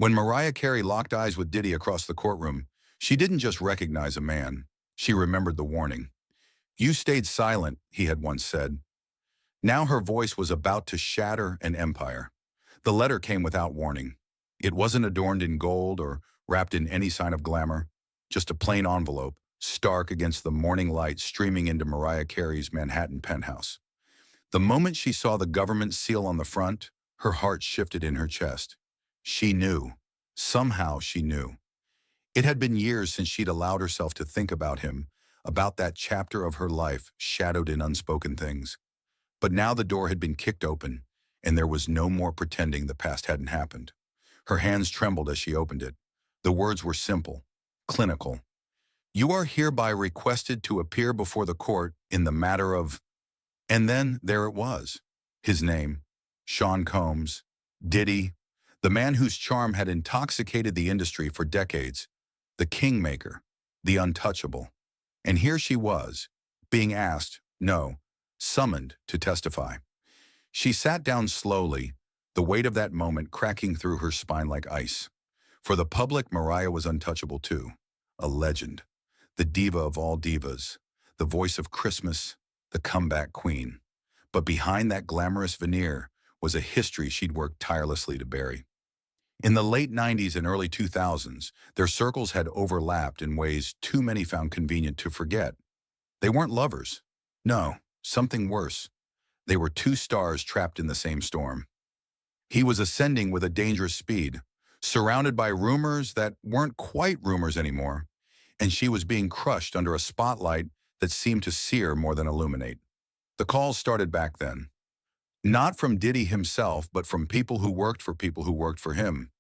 When Mariah Carey locked eyes with Diddy across the courtroom, she didn't just recognize a man. She remembered the warning. "You stayed silent," he had once said. Now her voice was about to shatter an empire. The letter came without warning. It wasn't adorned in gold or wrapped in any sign of glamour, just a plain envelope, stark against the morning light streaming into Mariah Carey's Manhattan penthouse. The moment she saw the government seal on the front, her heart shifted in her chest. She knew. Somehow she knew. It had been years since she'd allowed herself to think about him, about that chapter of her life shadowed in unspoken things. But now the door had been kicked open, and there was no more pretending the past hadn't happened. Her hands trembled as she opened it. The words were simple, clinical. "You are hereby requested to appear before the court in the matter of..." And then there it was. His name, Sean Combs, Diddy, the man whose charm had intoxicated the industry for decades, the kingmaker, the untouchable. And here she was, being asked, no, summoned to testify. She sat down slowly, the weight of that moment cracking through her spine like ice. For the public, Mariah was untouchable too, a legend, the diva of all divas, the voice of Christmas, the comeback queen. But behind that glamorous veneer was a history she'd worked tirelessly to bury. In the late 90s and early 2000s, their circles had overlapped in ways too many found convenient to forget. They weren't lovers. No, something worse. They were two stars trapped in the same storm. He was ascending with a dangerous speed, surrounded by rumors that weren't quite rumors anymore, and she was being crushed under a spotlight that seemed to sear more than illuminate. The calls started back then. Not from Diddy himself, but from people who worked for people who worked for him.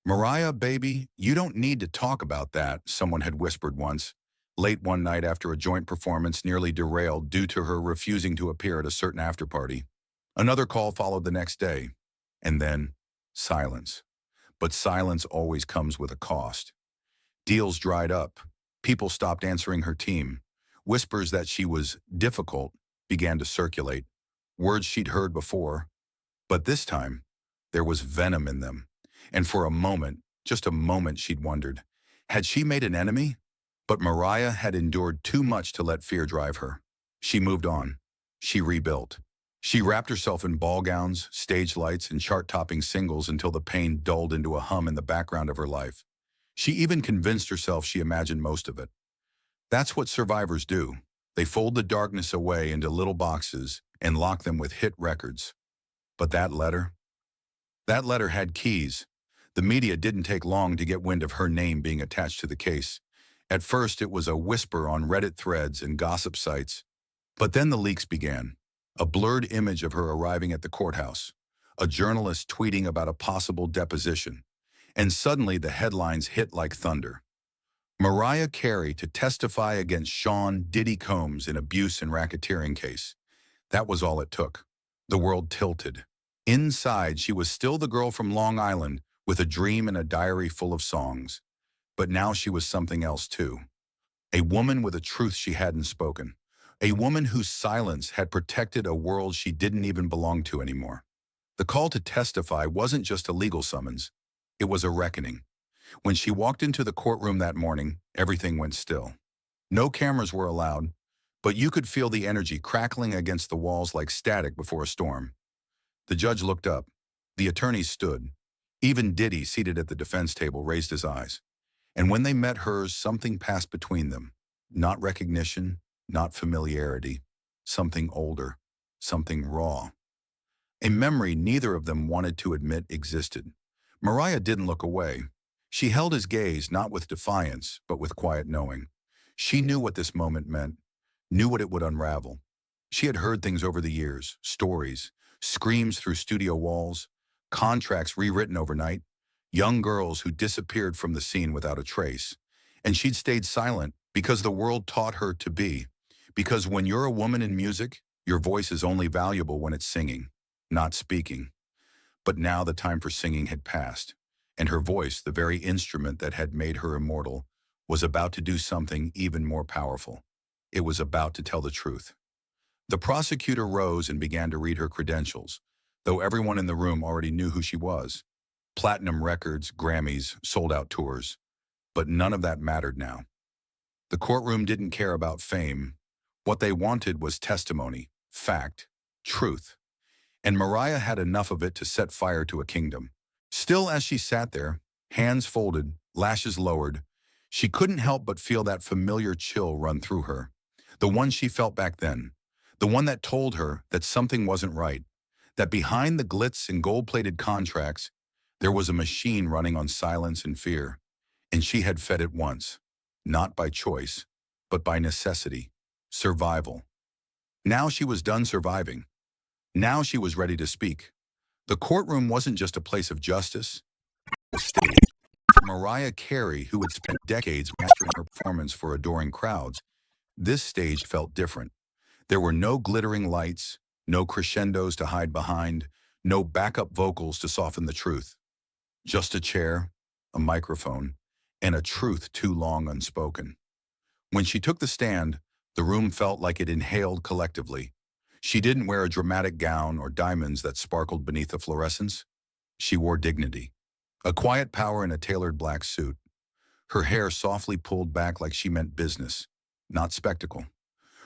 "Mariah, baby, you don't need to talk about that," someone had whispered once, late one night after a joint performance nearly derailed due to her refusing to appear at a certain after-party. Another call followed the next day, and then silence. But silence always comes with a cost. Deals dried up. People stopped answering her team. Whispers that she was difficult began to circulate. Words she'd heard before, but this time, there was venom in them. And for a moment, just a moment, she'd wondered, had she made an enemy? But Mariah had endured too much to let fear drive her. She moved on. She rebuilt. She wrapped herself in ball gowns, stage lights, and chart-topping singles until the pain dulled into a hum in the background of her life. She even convinced herself she imagined most of it. That's what survivors do. They fold the darkness away into little boxes and lock them with hit records. But that letter? That letter had keys. The media didn't take long to get wind of her name being attached to the case. At first, it was a whisper on Reddit threads and gossip sites. But then the leaks began. A blurred image of her arriving at the courthouse. A journalist tweeting about a possible deposition. And suddenly the headlines hit like thunder. Mariah Carey to testify against Sean Diddy Combs in abuse and racketeering case. That was all it took. The world tilted. Inside, she was still the girl from Long Island with a dream and a diary full of songs. But now she was something else too. A woman with a truth she hadn't spoken. A woman whose silence had protected a world she didn't even belong to anymore. The call to testify wasn't just a legal summons. It was a reckoning. When she walked into the courtroom that morning, everything went still. No cameras were allowed, but you could feel the energy crackling against the walls like static before a storm. The judge looked up. The attorneys stood. Even Diddy, seated at the defense table, raised his eyes. And when they met hers, something passed between them. Not recognition, not familiarity. Something older, something raw. A memory neither of them wanted to admit existed. Mariah didn't look away. She held his gaze not with defiance, but with quiet knowing. She knew what this moment meant, knew what it would unravel. She had heard things over the years, stories, screams through studio walls, contracts rewritten overnight, young girls who disappeared from the scene without a trace. And she'd stayed silent because the world taught her to be. Because when you're a woman in music, your voice is only valuable when it's singing, not speaking. But now the time for singing had passed. And her voice, the very instrument that had made her immortal, was about to do something even more powerful. It was about to tell the truth. The prosecutor rose and began to read her credentials, though everyone in the room already knew who she was. Platinum records, Grammys, sold-out tours. But none of that mattered now. The courtroom didn't care about fame. What they wanted was testimony, fact, truth. And Mariah had enough of it to set fire to a kingdom. Still, as she sat there, hands folded, lashes lowered, she couldn't help but feel that familiar chill run through her. The one she felt back then. The one that told her that something wasn't right. That behind the glitz and gold-plated contracts, there was a machine running on silence and fear. And she had fed it once. Not by choice, but by necessity. Survival. Now she was done surviving. Now she was ready to speak. The courtroom wasn't just a place of justice, a stage. For Mariah Carey, who had spent decades mastering her performance for adoring crowds, this stage felt different. There were no glittering lights, no crescendos to hide behind, no backup vocals to soften the truth. Just a chair, a microphone, and a truth too long unspoken. When she took the stand, the room felt like it inhaled collectively. She didn't wear a dramatic gown or diamonds that sparkled beneath the fluorescence. She wore dignity, a quiet power in a tailored black suit. Her hair softly pulled back like she meant business, not spectacle.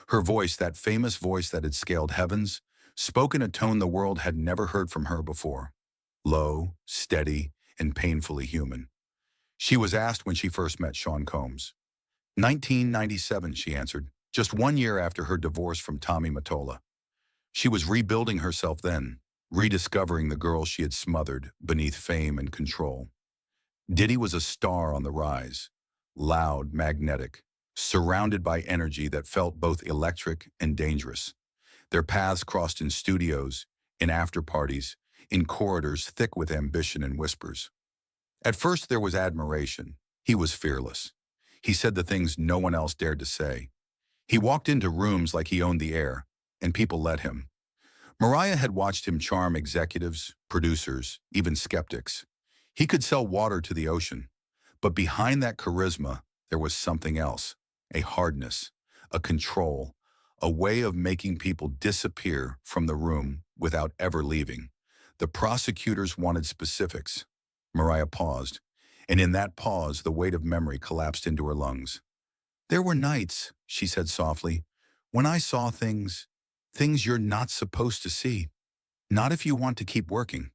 Her voice, that famous voice that had scaled heavens, spoke in a tone the world had never heard from her before. Low, steady, and painfully human. She was asked when she first met Sean Combs. 1997, she answered, just 1 year after her divorce from Tommy Mottola. She was rebuilding herself then, rediscovering the girl she had smothered beneath fame and control. Diddy was a star on the rise, loud, magnetic, surrounded by energy that felt both electric and dangerous. Their paths crossed in studios, in after-parties, in corridors thick with ambition and whispers. At first there was admiration. He was fearless. He said the things no one else dared to say. He walked into rooms like he owned the air, and people let him. Mariah had watched him charm executives, producers, even skeptics. He could sell water to the ocean. But behind that charisma, there was something else. A hardness, a control, a way of making people disappear from the room without ever leaving. The prosecutors wanted specifics. Mariah paused, and in that pause, the weight of memory collapsed into her lungs. There were nights, she said softly, when I saw things you're not supposed to see. Not if you want to keep working.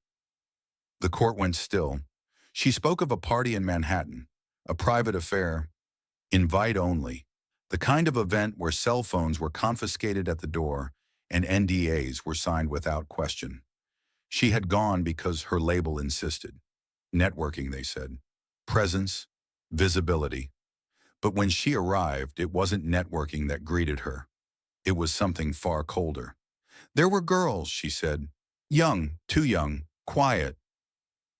The court went still. She spoke of a party in Manhattan, a private affair, invite only, the kind of event where cell phones were confiscated at the door and NDAs were signed without question. She had gone because her label insisted. Networking, they said. Presence, visibility. But when she arrived, it wasn't networking that greeted her. It was something far colder. There were girls, she said. Young, too young, quiet.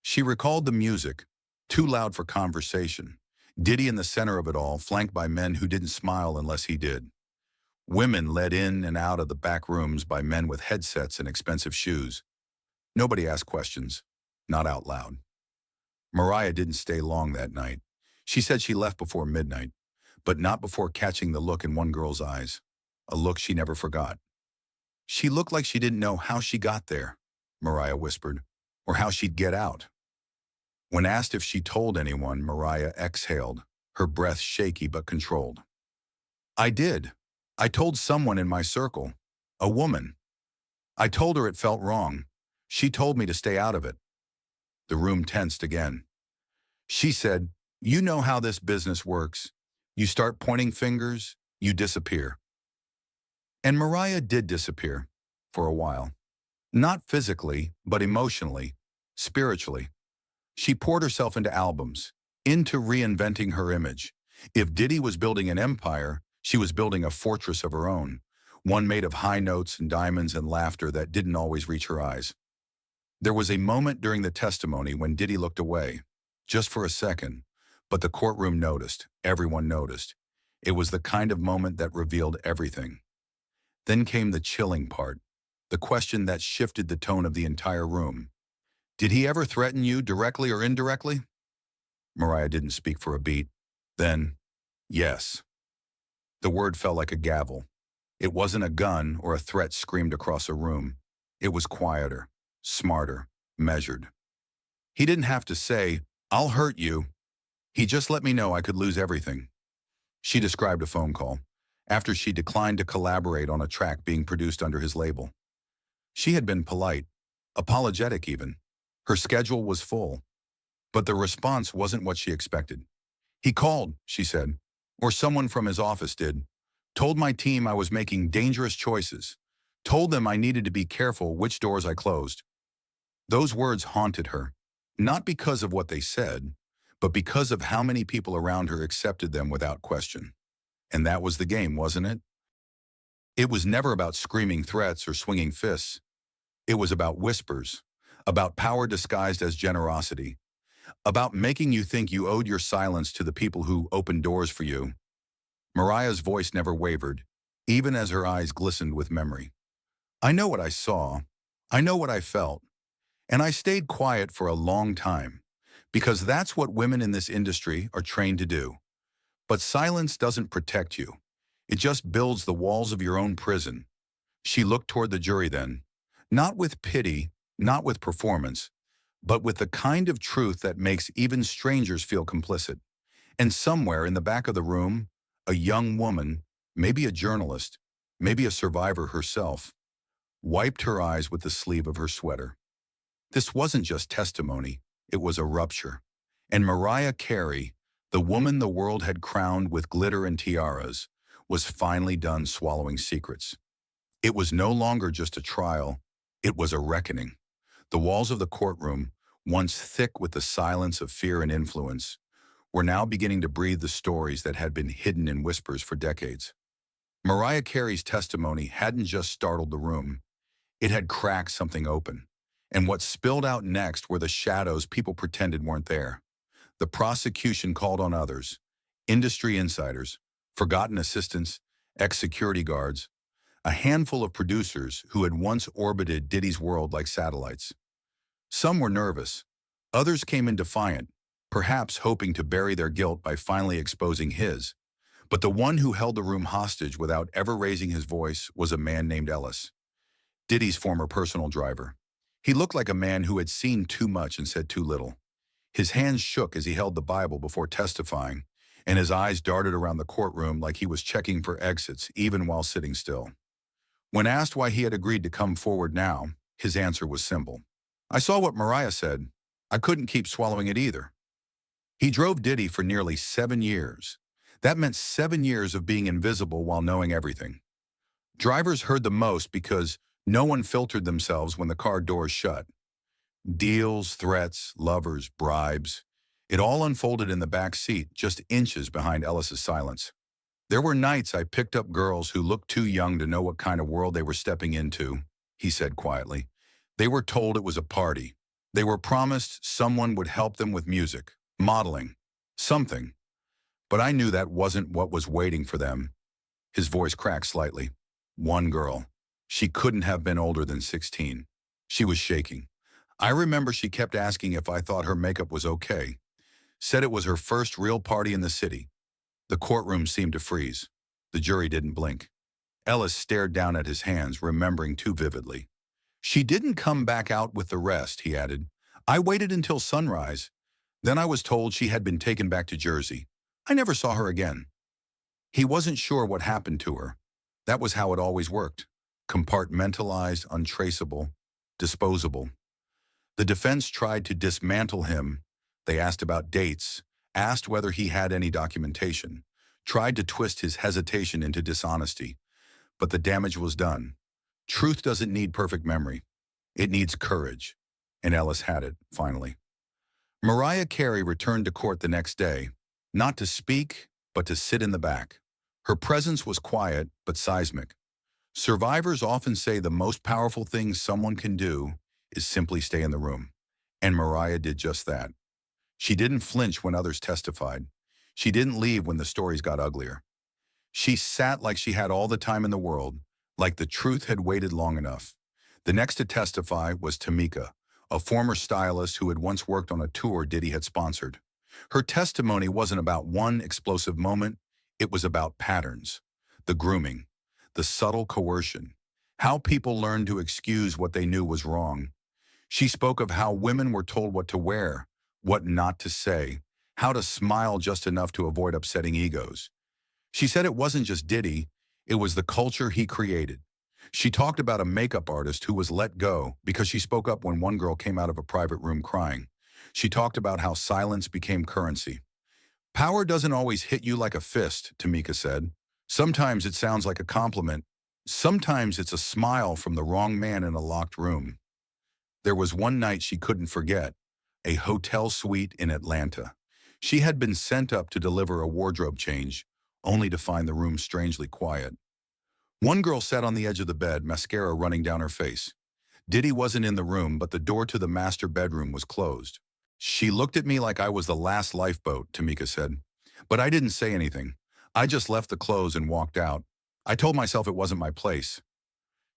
She recalled the music, too loud for conversation. Diddy in the center of it all, flanked by men who didn't smile unless he did. Women led in and out of the back rooms by men with headsets and expensive shoes. Nobody asked questions, not out loud. Mariah didn't stay long that night. She said she left before midnight, but not before catching the look in one girl's eyes. A look she never forgot. She looked like she didn't know how she got there, Mariah whispered, or how she'd get out. When asked if she told anyone, Mariah exhaled, her breath shaky but controlled. I did. I told someone in my circle, a woman. I told her it felt wrong. She told me to stay out of it. The room tensed again. She said, you know how this business works. You start pointing fingers, you disappear. And Mariah did disappear, for a while. Not physically, but emotionally, spiritually. She poured herself into albums, into reinventing her image. If Diddy was building an empire, she was building a fortress of her own, one made of high notes and diamonds and laughter that didn't always reach her eyes. There was a moment during the testimony when Diddy looked away, just for a second, but the courtroom noticed, everyone noticed. It was the kind of moment that revealed everything. Then came the chilling part, the question that shifted the tone of the entire room. Did he ever threaten you, directly or indirectly? Mariah didn't speak for a beat. Then, yes. The word fell like a gavel. It wasn't a gun or a threat screamed across a room. It was quieter, smarter, measured. He didn't have to say, "I'll hurt you." He just let me know I could lose everything. She described a phone call after she declined to collaborate on a track being produced under his label. She had been polite, apologetic even. Her schedule was full, but the response wasn't what she expected. "He called," she said, "or someone from his office did. Told my team I was making dangerous choices. Told them I needed to be careful which doors I closed." Those words haunted her, not because of what they said, but because of how many people around her accepted them without question. And that was the game, wasn't it? It was never about screaming threats or swinging fists. It was about whispers, about power disguised as generosity, about making you think you owed your silence to the people who opened doors for you. Mariah's voice never wavered, even as her eyes glistened with memory. "I know what I saw. I know what I felt. And I stayed quiet for a long time, because that's what women in this industry are trained to do. But silence doesn't protect you. It just builds the walls of your own prison." She looked toward the jury then, not with pity, not with performance, but with the kind of truth that makes even strangers feel complicit. And somewhere in the back of the room, a young woman, maybe a journalist, maybe a survivor herself, wiped her eyes with the sleeve of her sweater. This wasn't just testimony, it was a rupture. And Mariah Carey, the woman the world had crowned with glitter and tiaras, was finally done swallowing secrets. It was no longer just a trial, it was a reckoning. The walls of the courtroom, once thick with the silence of fear and influence, were now beginning to breathe the stories that had been hidden in whispers for decades. Mariah Carey's testimony hadn't just startled the room, it had cracked something open. And what spilled out next were the shadows people pretended weren't there. The prosecution called on others, industry insiders, forgotten assistants, ex-security guards, a handful of producers who had once orbited Diddy's world like satellites. Some were nervous. Others came in defiant, perhaps hoping to bury their guilt by finally exposing his. But the one who held the room hostage without ever raising his voice was a man named Ellis, Diddy's former personal driver. He looked like a man who had seen too much and said too little. His hands shook as he held the Bible before testifying, and his eyes darted around the courtroom like he was checking for exits even while sitting still. When asked why he had agreed to come forward now, his answer was simple. "I saw what Mariah said. I couldn't keep swallowing it either." He drove Diddy for nearly 7 years. That meant 7 years of being invisible while knowing everything. Drivers heard the most because no one filtered themselves when the car doors shut. Deals, threats, lovers, bribes. It all unfolded in the back seat, just inches behind Ellis's silence. "There were nights I picked up girls who looked too young to know what kind of world they were stepping into," he said quietly. "They were told it was a party. They were promised someone would help them with music, modeling, something. But I knew that wasn't what was waiting for them." His voice cracked slightly. "One girl. She couldn't have been older than 16. She was shaking. I remember she kept asking if I thought her makeup was okay. Said it was her first real party in the city." The courtroom seemed to freeze. The jury didn't blink. Ellis stared down at his hands, remembering too vividly. "She didn't come back out with the rest," he added. "I waited until sunrise. Then I was told she had been taken back to Jersey. I never saw her again." He wasn't sure what happened to her. That was how it always worked. Compartmentalized, untraceable, disposable. The defense tried to dismantle him. They asked about dates, asked whether he had any documentation, tried to twist his hesitation into dishonesty. But the damage was done. Truth doesn't need perfect memory. It needs courage. And Ellis had it, finally. Mariah Carey returned to court the next day, not to speak, but to sit in the back. Her presence was quiet, but seismic. Survivors often say the most powerful thing someone can do is simply stay in the room. And Mariah did just that. She didn't flinch when others testified. She didn't leave when the stories got uglier. She sat like she had all the time in the world, like the truth had waited long enough. The next to testify was Tamika, a former stylist who had once worked on a tour Diddy had sponsored. Her testimony wasn't about one explosive moment, it was about patterns, the grooming, the subtle coercion, how people learned to excuse what they knew was wrong. She spoke of how women were told what to wear, what not to say, how to smile just enough to avoid upsetting egos. She said it wasn't just Diddy, it was the culture he created. She talked about a makeup artist who was let go because she spoke up when one girl came out of a private room crying. She talked about how silence became currency. Power doesn't always hit you like a fist, Tamika said. Sometimes it sounds like a compliment. Sometimes it's a smile from the wrong man in a locked room. There was one night she couldn't forget, a hotel suite in Atlanta. She had been sent up to deliver a wardrobe change, only to find the room strangely quiet. One girl sat on the edge of the bed, mascara running down her face. Diddy wasn't in the room, but the door to the master bedroom was closed. She looked at me like I was the last lifeboat, Tamika said. But I didn't say anything. I just left the clothes and walked out. I told myself it wasn't my place.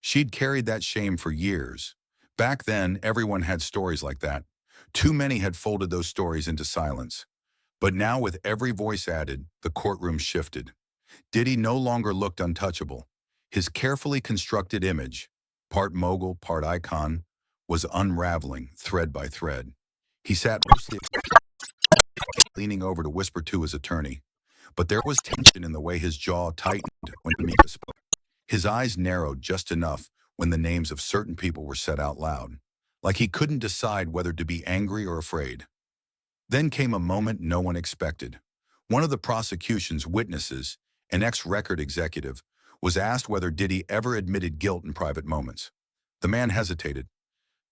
She'd carried that shame for years. Back then, everyone had stories like that. Too many had folded those stories into silence. But now, with every voice added, the courtroom shifted. Diddy no longer looked untouchable. His carefully constructed image, part mogul, part icon, was unraveling thread by thread. He sat mostly leaning over to whisper to his attorney. But there was tension in the way his jaw tightened when Tamika spoke. His eyes narrowed just enough when the names of certain people were said out loud, like he couldn't decide whether to be angry or afraid. Then came a moment no one expected. One of the prosecution's witnesses, an ex-record executive, was asked whether Diddy ever admitted guilt in private moments. The man hesitated.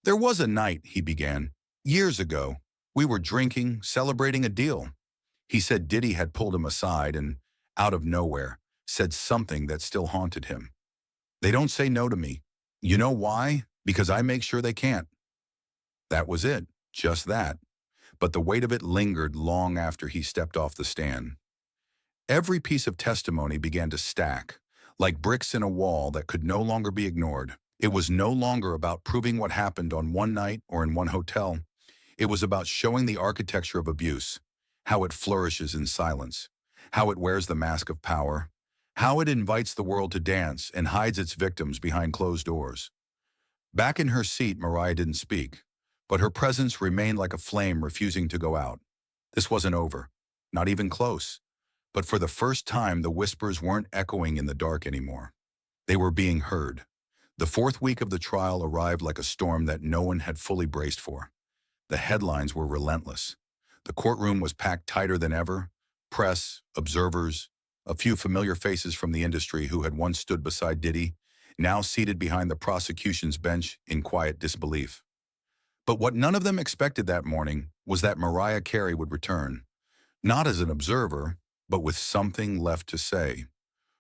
"There was a night," he began, "years ago. We were drinking, celebrating a deal." He said Diddy had pulled him aside and, out of nowhere, said something that still haunted him. "They don't say no to me. You know why? Because I make sure they can't." That was it, just that. But the weight of it lingered long after he stepped off the stand. Every piece of testimony began to stack, like bricks in a wall that could no longer be ignored. It was no longer about proving what happened on one night or in one hotel. It was about showing the architecture of abuse, how it flourishes in silence, how it wears the mask of power, how it invites the world to dance and hides its victims behind closed doors. Back in her seat, Mariah didn't speak, but her presence remained like a flame refusing to go out. This wasn't over, not even close. But for the first time, the whispers weren't echoing in the dark anymore. They were being heard. The fourth week of the trial arrived like a storm that no one had fully braced for. The headlines were relentless. The courtroom was packed tighter than ever. Press, observers, a few familiar faces from the industry who had once stood beside Diddy, now seated behind the prosecution's bench in quiet disbelief. But what none of them expected that morning was that Mariah Carey would return, not as an observer, but with something left to say.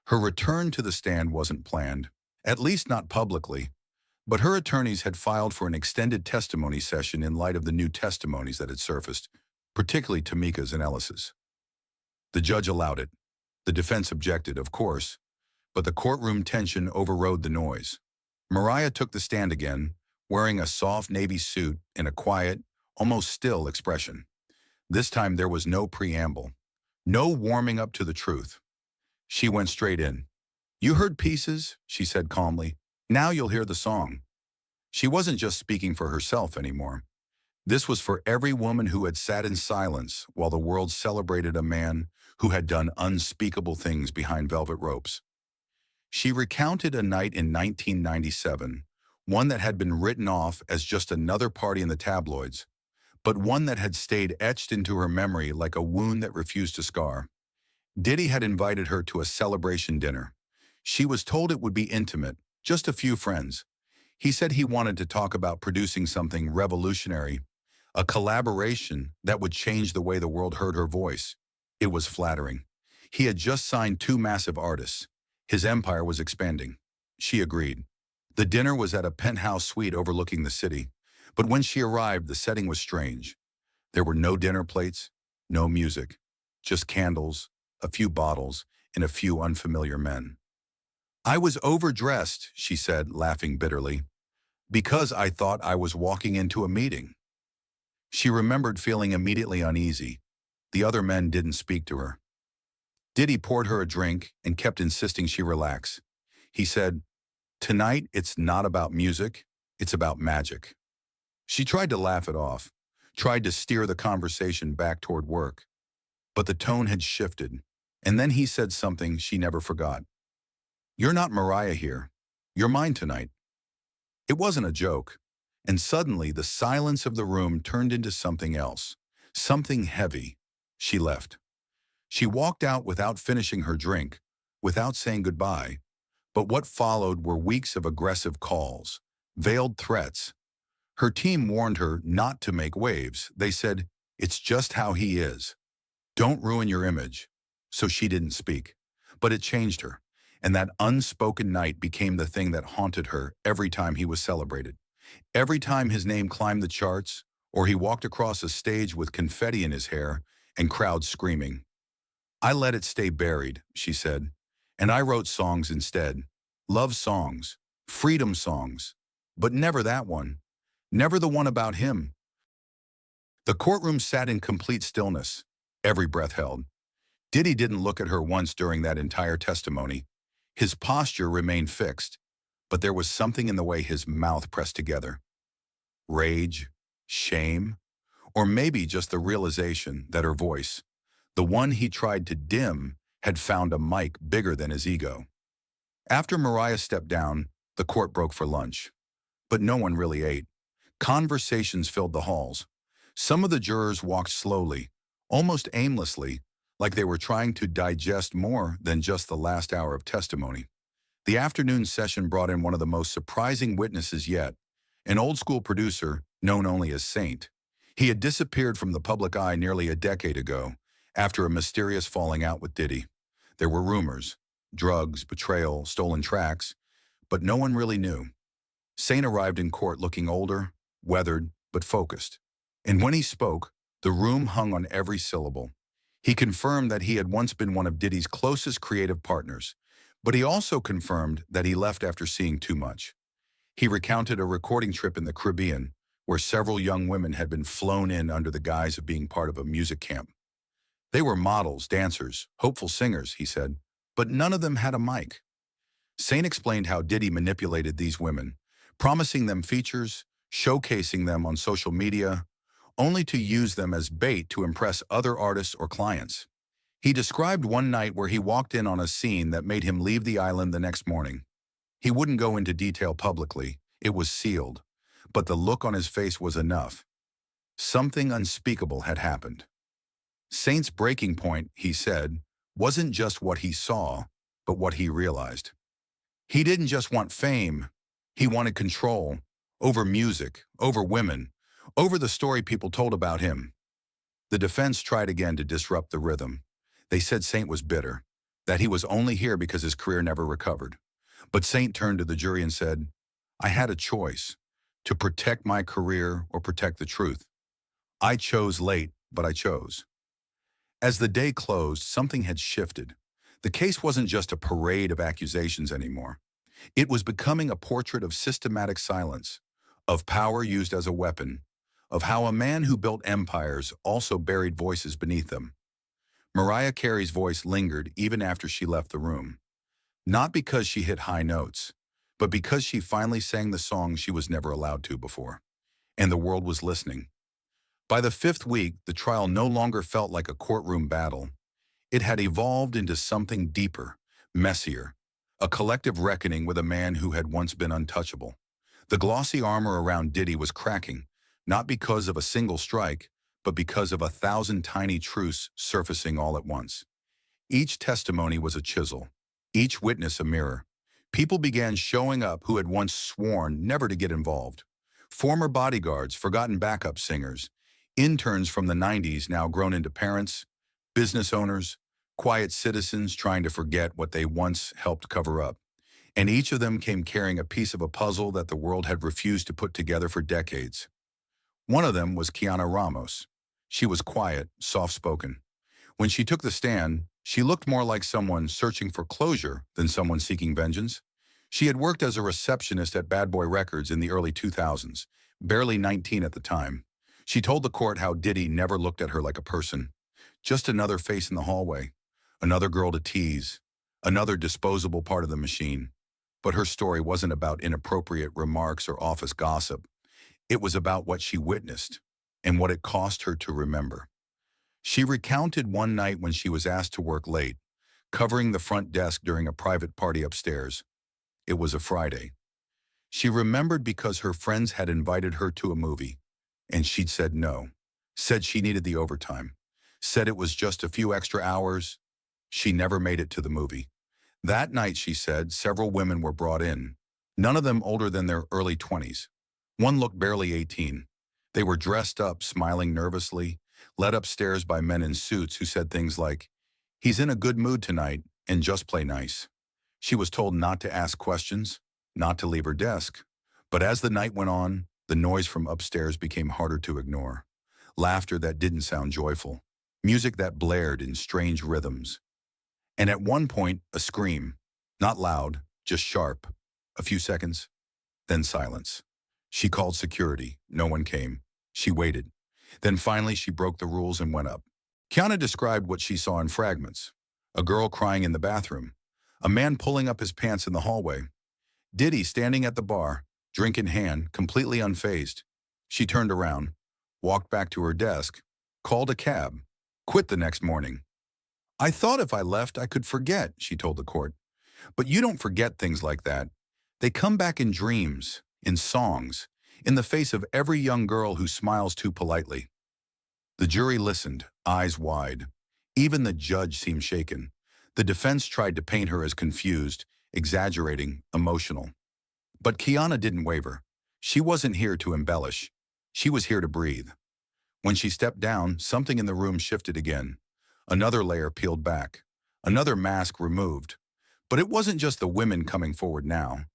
Her return to the stand wasn't planned, at least not publicly, but her attorneys had filed for an extended testimony session in light of the new testimonies that had surfaced, particularly Tamika's and Ellis's. The judge allowed it. The defense objected, of course, but the courtroom tension overrode the noise. Mariah took the stand again, wearing a soft navy suit and a quiet, almost still expression. This time there was no preamble, no warming up to the truth. She went straight in. "You heard pieces," she said calmly. "Now you'll hear the song." She wasn't just speaking for herself anymore. This was for every woman who had sat in silence while the world celebrated a man who had done unspeakable things behind velvet ropes. She recounted a night in 1997, one that had been written off as just another party in the tabloids, but one that had stayed etched into her memory like a wound that refused to scar. Diddy had invited her to a celebration dinner. She was told it would be intimate, just a few friends. He said he wanted to talk about producing something revolutionary, a collaboration that would change the way the world heard her voice. It was flattering. He had just signed two massive artists. His empire was expanding. She agreed. The dinner was at a penthouse suite overlooking the city, but when she arrived, the setting was strange. There were no dinner plates, no music, just candles, a few bottles, and a few unfamiliar men. "I was overdressed," she said, laughing bitterly, "because I thought I was walking into a meeting." She remembered feeling immediately uneasy. The other men didn't speak to her. Diddy poured her a drink and kept insisting she relax. He said, "Tonight, it's not about music, it's about magic." She tried to laugh it off, tried to steer the conversation back toward work, but the tone had shifted. And then he said something she never forgot. "You're not Mariah here. You're mine tonight." It wasn't a joke. And suddenly the silence of the room turned into something else, something heavy. She left. She walked out without finishing her drink, without saying goodbye. But what followed were weeks of aggressive calls, veiled threats. Her team warned her not to make waves. They said, "It's just how he is. Don't ruin your image." So she didn't speak. But it changed her. And that unspoken night became the thing that haunted her every time he was celebrated. Every time his name climbed the charts, or he walked across a stage with confetti in his hair and crowds screaming. "I let it stay buried," she said. "And I wrote songs instead. Love songs, freedom songs. But never that one. Never the one about him." The courtroom sat in complete stillness, every breath held. Diddy didn't look at her once during that entire testimony. His posture remained fixed, but there was something in the way his mouth pressed together. Rage, shame, or maybe just the realization that her voice, the one he tried to dim, had found a mic bigger than his ego. After Mariah stepped down, the court broke for lunch. But no one really ate. Conversations filled the halls. Some of the jurors walked slowly, almost aimlessly, like they were trying to digest more than just the last hour of testimony. The afternoon session brought in one of the most surprising witnesses yet, an old-school producer known only as Saint. He had disappeared from the public eye nearly a decade ago, after a mysterious falling out with Diddy. There were rumors, drugs, betrayal, stolen tracks, but no one really knew. Saint arrived in court looking older, weathered, but focused. And when he spoke, the room hung on every syllable. He confirmed that he had once been one of Diddy's closest creative partners, but he also confirmed that he left after seeing too much. He recounted a recording trip in the Caribbean, where several young women had been flown in under the guise of being part of a music camp. They were models, dancers, hopeful singers, he said, but none of them had a mic. Saint explained how Diddy manipulated these women, promising them features, showcasing them on social media, only to use them as bait to impress other artists or clients. He described one night where he walked in on a scene that made him leave the island the next morning. He wouldn't go into detail publicly, it was sealed, but the look on his face was enough. Something unspeakable had happened. Saint's breaking point, he said, wasn't just what he saw, but what he realized. He didn't just want fame, he wanted control, over music, over women, over the story people told about him. The defense tried again to disrupt the rhythm. They said Saint was bitter, that he was only here because his career never recovered. But Saint turned to the jury and said, "I had a choice, to protect my career or protect the truth. I chose late, but I chose." As the day closed, something had shifted. The case wasn't just a parade of accusations anymore. It was becoming a portrait of systematic silence, of power used as a weapon, of how a man who built empires also buried voices beneath them. Mariah Carey's voice lingered even after she left the room. Not because she hit high notes, but because she finally sang the song she was never allowed to before. And the world was listening. By the fifth week, the trial no longer felt like a courtroom battle. It had evolved into something deeper, messier, a collective reckoning with a man who had once been untouchable. The glossy armor around Diddy was cracking, not because of a single strike, but because of 1,000 tiny truths surfacing all at once. Each testimony was a chisel, each witness a mirror. People began showing up who had once sworn never to get involved. Former bodyguards, forgotten backup singers, interns from the 90s now grown into parents, business owners, quiet citizens trying to forget what they once helped cover up. And each of them came carrying a piece of a puzzle that the world had refused to put together for decades. One of them was Kiana Ramos. She was quiet, soft-spoken. When she took the stand, she looked more like someone searching for closure than someone seeking vengeance. She had worked as a receptionist at Bad Boy Records in the early 2000s, barely 19 at the time. She told the court how Diddy never looked at her like a person, just another face in the hallway, another girl to tease, another disposable part of the machine. But her story wasn't about inappropriate remarks or office gossip. It was about what she witnessed and what it cost her to remember. She recounted one night when she was asked to work late, covering the front desk during a private party upstairs. It was a Friday. She remembered because her friends had invited her to a movie, and she'd said no, said she needed the overtime, said it was just a few extra hours. She never made it to the movie. That night, she said, several women were brought in, none of them older than their early 20s. One looked barely 18. They were dressed up, smiling nervously, led upstairs by men in suits who said things like, "He's in a good mood tonight, and just play nice." She was told not to ask questions, not to leave her desk. But as the night went on, the noise from upstairs became harder to ignore. Laughter that didn't sound joyful. Music that blared in strange rhythms. And at one point, a scream. Not loud, just sharp. A few seconds, then silence. She called security. No one came. She waited. Then finally, she broke the rules and went up. Kiana described what she saw in fragments. A girl crying in the bathroom. A man pulling up his pants in the hallway. Diddy standing at the bar, drink in hand, completely unfazed. She turned around, walked back to her desk, called a cab, quit the next morning. "I thought if I left, I could forget," she told the court. "But you don't forget things like that. They come back in dreams, in songs, in the face of every young girl who smiles too politely." The jury listened, eyes wide. Even the judge seemed shaken. The defense tried to paint her as confused, exaggerating, emotional. But Kiana didn't waver. She wasn't here to embellish. She was here to breathe. When she stepped down, something in the room shifted again. Another layer peeled back. Another mask removed. But it wasn't just the women coming forward now.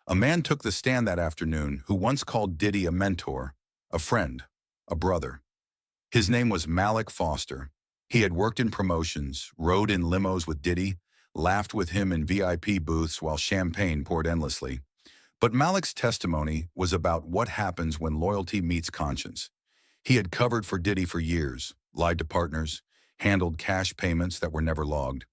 A man took the stand that afternoon who once called Diddy a mentor, a friend, a brother. His name was Malik Foster. He had worked in promotions, rode in limos with Diddy, laughed with him in VIP booths while champagne poured endlessly. But Malik's testimony was about what happens when loyalty meets conscience. He had covered for Diddy for years, lied to partners, handled cash payments that were never logged.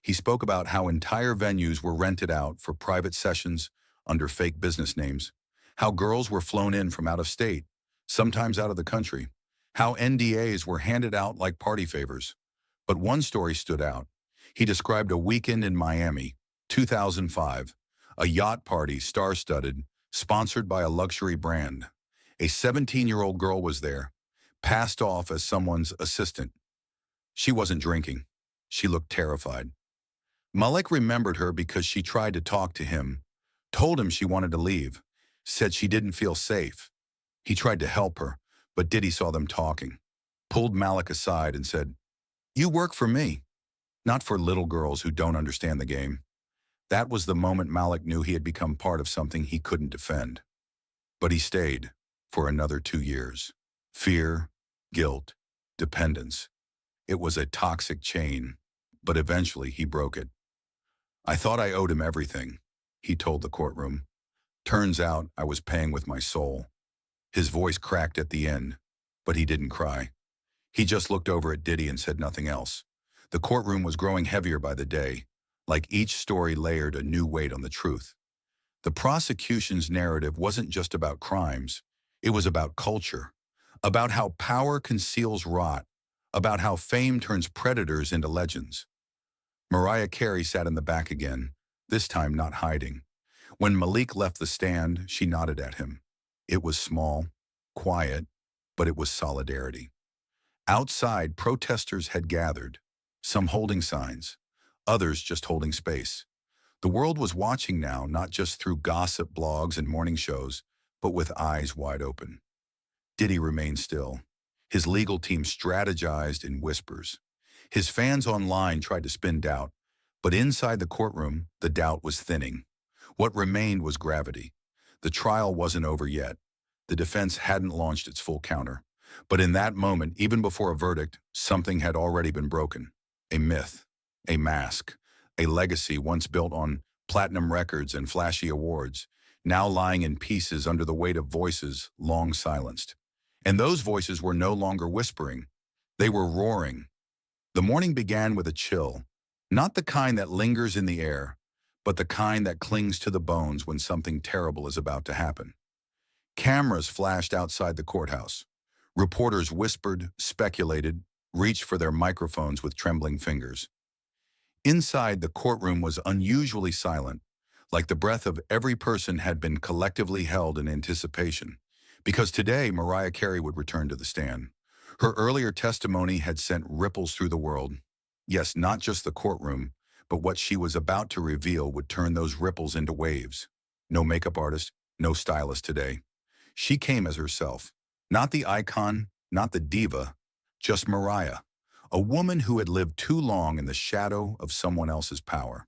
He spoke about how entire venues were rented out for private sessions under fake business names, how girls were flown in from out of state, sometimes out of the country, how NDAs were handed out like party favors. But one story stood out. He described a weekend in Miami, 2005, a yacht party star-studded, sponsored by a luxury brand. A 17-year-old girl was there, passed off as someone's assistant. She wasn't drinking. She looked terrified. Malik remembered her because she tried to talk to him, told him she wanted to leave, said she didn't feel safe. He tried to help her, but Diddy saw them talking, pulled Malik aside and said, "You work for me, not for little girls who don't understand the game." That was the moment Malik knew he had become part of something he couldn't defend. But he stayed for another 2 years. Fear, guilt, dependence. It was a toxic chain, but eventually he broke it. "I thought I owed him everything," he told the courtroom. "Turns out I was paying with my soul." His voice cracked at the end, but he didn't cry. He just looked over at Diddy and said nothing else. The courtroom was growing heavier by the day, like each story layered a new weight on the truth. The prosecution's narrative wasn't just about crimes. It was about culture, about how power conceals rot, about how fame turns predators into legends. Mariah Carey sat in the back again, this time not hiding. When Malik left the stand, she nodded at him. It was small, quiet, but it was solidarity. Outside, protesters had gathered, some holding signs, others just holding space. The world was watching now, not just through gossip blogs and morning shows, but with eyes wide open. Diddy remained still. His legal team strategized in whispers. His fans online tried to spin doubt, but inside the courtroom, the doubt was thinning. What remained was gravity. The trial wasn't over yet. The defense hadn't launched its full counter. But in that moment, even before a verdict, something had already been broken. A myth, a mask, a legacy once built on platinum records and flashy awards, now lying in pieces under the weight of voices long silenced. And those voices were no longer whispering. They were roaring. The morning began with a chill, not the kind that lingers in the air, but the kind that clings to the bones when something terrible is about to happen. Cameras flashed outside the courthouse. Reporters whispered, speculated, reached for their microphones with trembling fingers. Inside, the courtroom was unusually silent, like the breath of every person had been collectively held in anticipation. Because today, Mariah Carey would return to the stand. Her earlier testimony had sent ripples through the world. Yes, not just the courtroom, but what she was about to reveal would turn those ripples into waves. No makeup artist, no stylist today. She came as herself. Not the icon, not the diva, just Mariah, a woman who had lived too long in the shadow of someone else's power.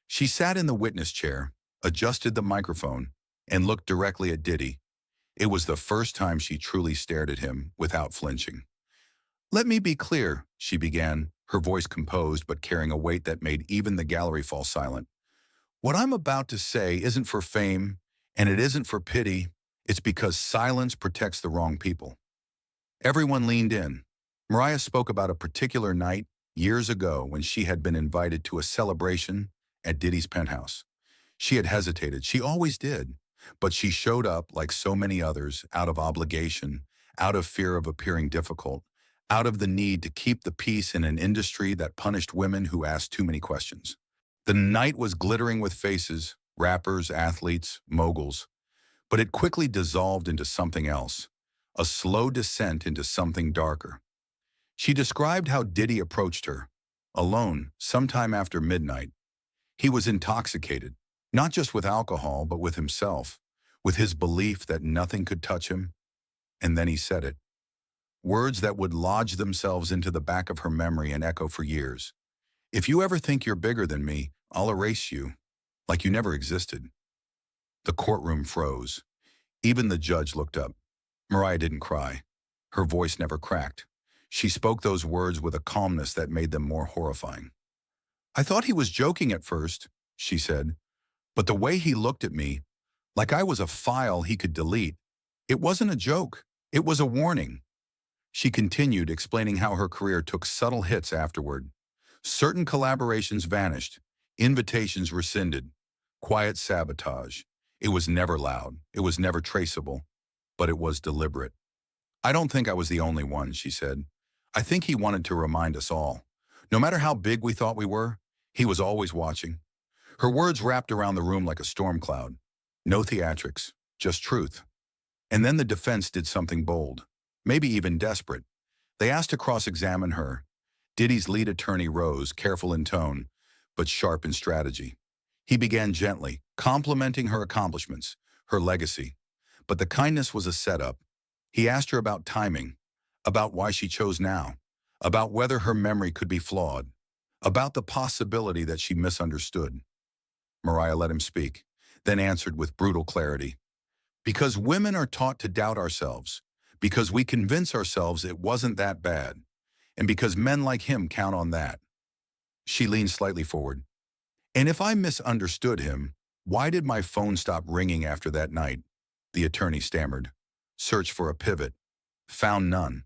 She sat in the witness chair, adjusted the microphone, and looked directly at Diddy. It was the first time she truly stared at him without flinching. "Let me be clear," she began, her voice composed but carrying a weight that made even the gallery fall silent. "What I'm about to say isn't for fame, and it isn't for pity. It's because silence protects the wrong people." Everyone leaned in. Mariah spoke about a particular night years ago when she had been invited to a celebration at Diddy's penthouse. She had hesitated. She always did. But she showed up, like so many others, out of obligation, out of fear of appearing difficult, out of the need to keep the peace in an industry that punished women who asked too many questions. The night was glittering with faces, rappers, athletes, moguls, but it quickly dissolved into something else, a slow descent into something darker. She described how Diddy approached her, alone, sometime after midnight. He was intoxicated, not just with alcohol, but with himself, with his belief that nothing could touch him. And then he said it. Words that would lodge themselves into the back of her memory and echo for years. "If you ever think you're bigger than me, I'll erase you, like you never existed." The courtroom froze. Even the judge looked up. Mariah didn't cry. Her voice never cracked. She spoke those words with a calmness that made them more horrifying. "I thought he was joking at first," she said. "But the way he looked at me, like I was a file he could delete, it wasn't a joke. It was a warning." She continued, explaining how her career took subtle hits afterward. Certain collaborations vanished, invitations rescinded, quiet sabotage. It was never loud, it was never traceable, but it was deliberate. "I don't think I was the only one," she said. "I think he wanted to remind us all. No matter how big we thought we were, he was always watching." Her words wrapped around the room like a storm cloud. No theatrics, just truth. And then the defense did something bold, maybe even desperate. They asked to cross-examine her. Diddy's lead attorney rose, careful in tone, but sharp in strategy. He began gently, complimenting her accomplishments, her legacy. But the kindness was a setup. He asked her about timing, about why she chose now, about whether her memory could be flawed, about the possibility that she misunderstood. Mariah let him speak, then answered with brutal clarity. "Because women are taught to doubt ourselves, because we convince ourselves it wasn't that bad, and because men like him count on that." She leaned slightly forward. "And if I misunderstood him, why did my phone stop ringing after that night?" The attorney stammered. "Searched for a pivot. Found none.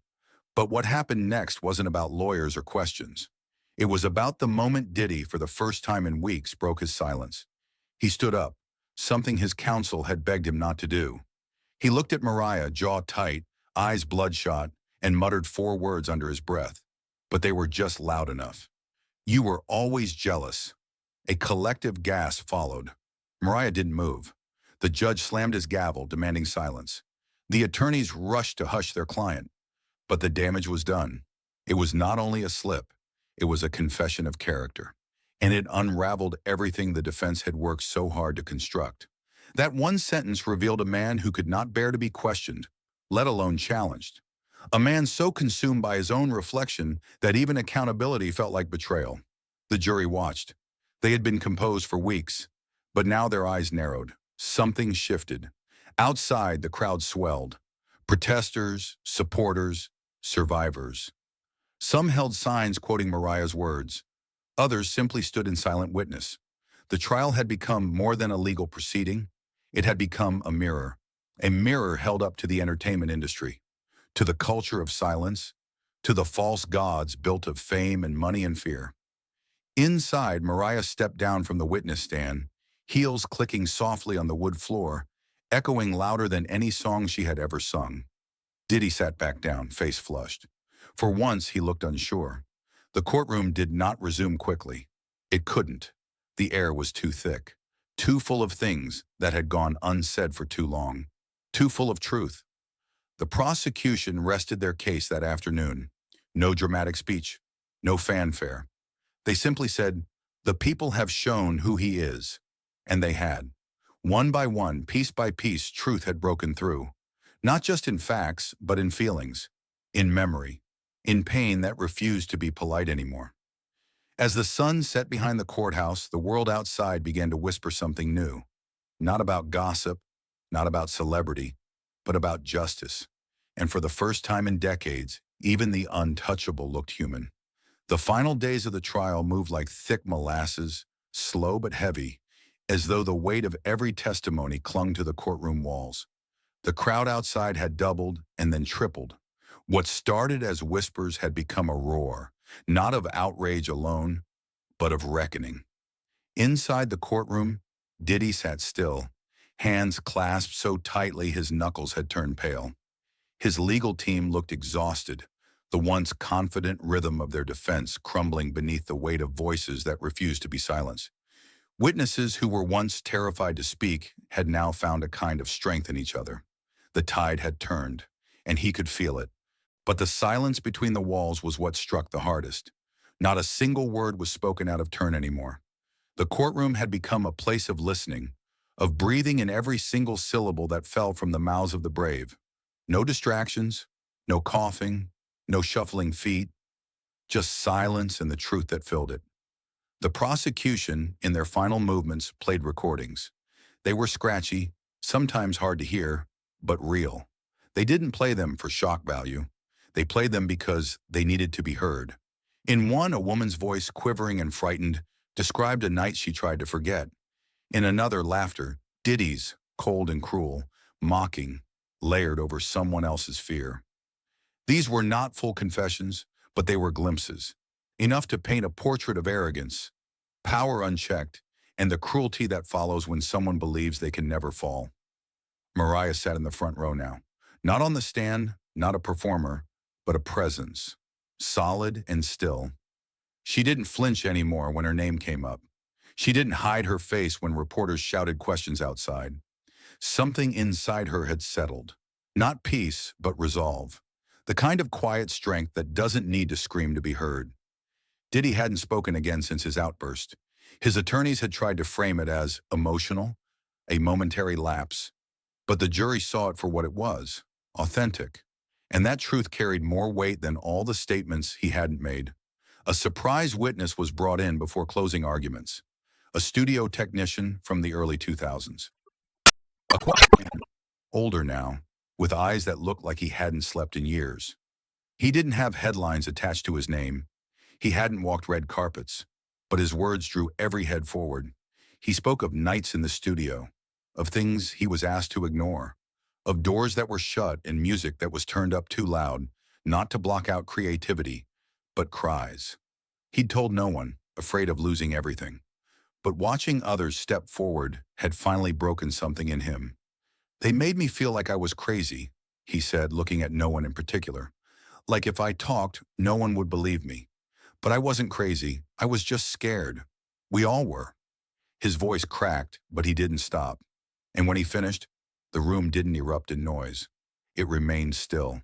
But what happened next wasn't about lawyers or questions. It was about the moment Diddy, for the first time in weeks, broke his silence. He stood up, something his counsel had begged him not to do. He looked at Mariah, jaw tight, eyes bloodshot, and muttered 4 words under his breath. But they were just loud enough. "You were always jealous." A collective gasp followed. Mariah didn't move. The judge slammed his gavel, demanding silence. The attorneys rushed to hush their client. But the damage was done. It was not only a slip, it was a confession of character. And it unraveled everything the defense had worked so hard to construct. That one sentence revealed a man who could not bear to be questioned, let alone challenged. A man so consumed by his own reflection that even accountability felt like betrayal. The jury watched. They had been composed for weeks, but now their eyes narrowed. Something shifted. Outside, the crowd swelled. Protesters, supporters, survivors. Some held signs quoting Mariah's words. Others simply stood in silent witness. The trial had become more than a legal proceeding. It had become a mirror held up to the entertainment industry, to the culture of silence, to the false gods built of fame and money and fear. Inside, Mariah stepped down from the witness stand, heels clicking softly on the wood floor, echoing louder than any song she had ever sung. Diddy sat back down, face flushed. For once, he looked unsure. The courtroom did not resume quickly. It couldn't. The air was too thick, too full of things that had gone unsaid for too long, too full of truth. The prosecution rested their case that afternoon. No dramatic speech, no fanfare. They simply said, "The people have shown who he is." And they had. One by one, piece by piece, truth had broken through. Not just in facts, but in feelings, in memory, in pain that refused to be polite anymore. As the sun set behind the courthouse, the world outside began to whisper something new. Not about gossip, not about celebrity, but about justice. And for the first time in decades, even the untouchable looked human. The final days of the trial moved like thick molasses, slow but heavy, as though the weight of every testimony clung to the courtroom walls. The crowd outside had doubled and then tripled. What started as whispers had become a roar, not of outrage alone, but of reckoning. Inside the courtroom, Diddy sat still, hands clasped so tightly his knuckles had turned pale. His legal team looked exhausted, the once confident rhythm of their defense crumbling beneath the weight of voices that refused to be silenced. Witnesses who were once terrified to speak had now found a kind of strength in each other. The tide had turned, and he could feel it. But the silence between the walls was what struck the hardest. Not a single word was spoken out of turn anymore. The courtroom had become a place of listening, of breathing in every single syllable that fell from the mouths of the brave. No distractions, no coughing, no shuffling feet, just silence and the truth that filled it. The prosecution, in their final movements, played recordings. They were scratchy, sometimes hard to hear, but real. They didn't play them for shock value. They played them because they needed to be heard. In one, a woman's voice, quivering and frightened, described a night she tried to forget. In another, laughter, Diddy's, cold and cruel, mocking, layered over someone else's fear. These were not full confessions, but they were glimpses, enough to paint a portrait of arrogance, power unchecked, and the cruelty that follows when someone believes they can never fall. Mariah sat in the front row now. Not on the stand, not a performer, but a presence, solid and still. She didn't flinch anymore when her name came up. She didn't hide her face when reporters shouted questions outside. Something inside her had settled. Not peace, but resolve. The kind of quiet strength that doesn't need to scream to be heard. Diddy hadn't spoken again since his outburst. His attorneys had tried to frame it as emotional, a momentary lapse. But the jury saw it for what it was, authentic. And that truth carried more weight than all the statements he hadn't made. A surprise witness was brought in before closing arguments. A studio technician from the early 2000s. A quiet man, older now, with eyes that looked like he hadn't slept in years. He didn't have headlines attached to his name. He hadn't walked red carpets, but his words drew every head forward. He spoke of nights in the studio, of things he was asked to ignore, of doors that were shut and music that was turned up too loud, not to block out creativity, but cries. He'd told no one, afraid of losing everything. But watching others step forward had finally broken something in him. "They made me feel like I was crazy," he said, looking at no one in particular. "Like if I talked, no one would believe me. But I wasn't crazy. I was just scared. We all were." His voice cracked, but he didn't stop. And when he finished, the room didn't erupt in noise. It remained still.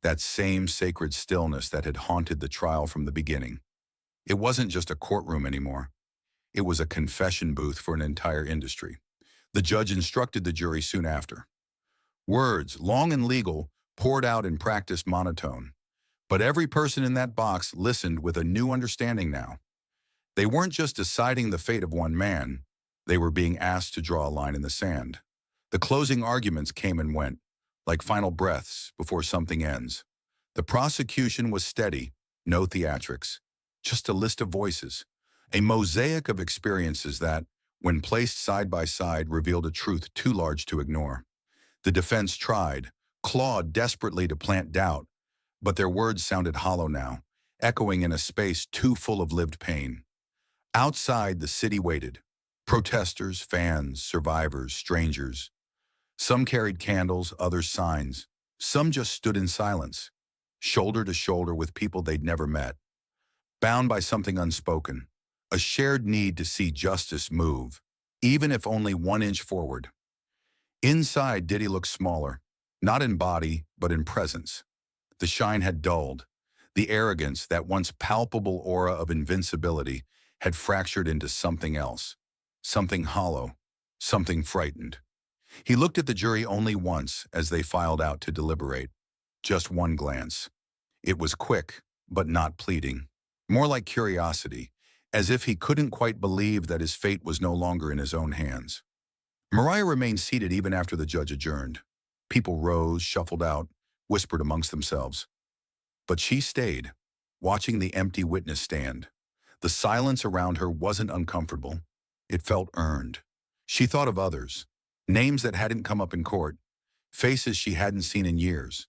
That same sacred stillness that had haunted the trial from the beginning. It wasn't just a courtroom anymore. It was a confession booth for an entire industry. The judge instructed the jury soon after. Words, long and legal, poured out in practiced monotone. But every person in that box listened with a new understanding now. They weren't just deciding the fate of one man. They were being asked to draw a line in the sand. The closing arguments came and went, like final breaths before something ends. The prosecution was steady, no theatrics, just a list of voices, a mosaic of experiences that, when placed side by side, revealed a truth too large to ignore. The defense tried, clawed desperately to plant doubt, but their words sounded hollow now, echoing in a space too full of lived pain. Outside, the city waited. Protesters, fans, survivors, strangers. Some carried candles, others signs. Some just stood in silence, shoulder to shoulder with people they'd never met, bound by something unspoken, a shared need to see justice move, even if only 1 inch forward. Inside, Diddy looked smaller, not in body, but in presence. The shine had dulled. The arrogance, that once palpable aura of invincibility, had fractured into something else, something hollow, something frightened. He looked at the jury only once as they filed out to deliberate. Just one glance. It was quick, but not pleading. More like curiosity, as if he couldn't quite believe that his fate was no longer in his own hands. Mariah remained seated even after the judge adjourned. People rose, shuffled out, whispered amongst themselves. But she stayed, watching the empty witness stand. The silence around her wasn't uncomfortable. It felt earned. She thought of others, names that hadn't come up in court, faces she hadn't seen in years,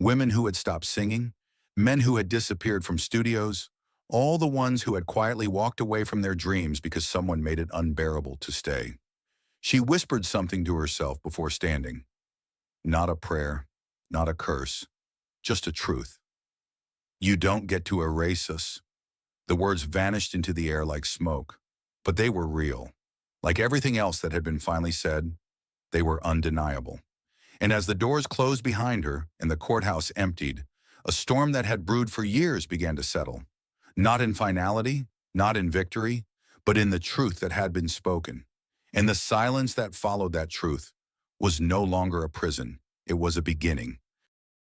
women who had stopped singing, men who had disappeared from studios, all the ones who had quietly walked away from their dreams because someone made it unbearable to stay. She whispered something to herself before standing. Not a prayer, not a curse, just a truth. You don't get to erase us. The words vanished into the air like smoke, but they were real. Like everything else that had been finally said, they were undeniable. And as the doors closed behind her and the courthouse emptied, a storm that had brewed for years began to settle. Not in finality, not in victory, but in the truth that had been spoken. And the silence that followed that truth was no longer a prison. It was a beginning.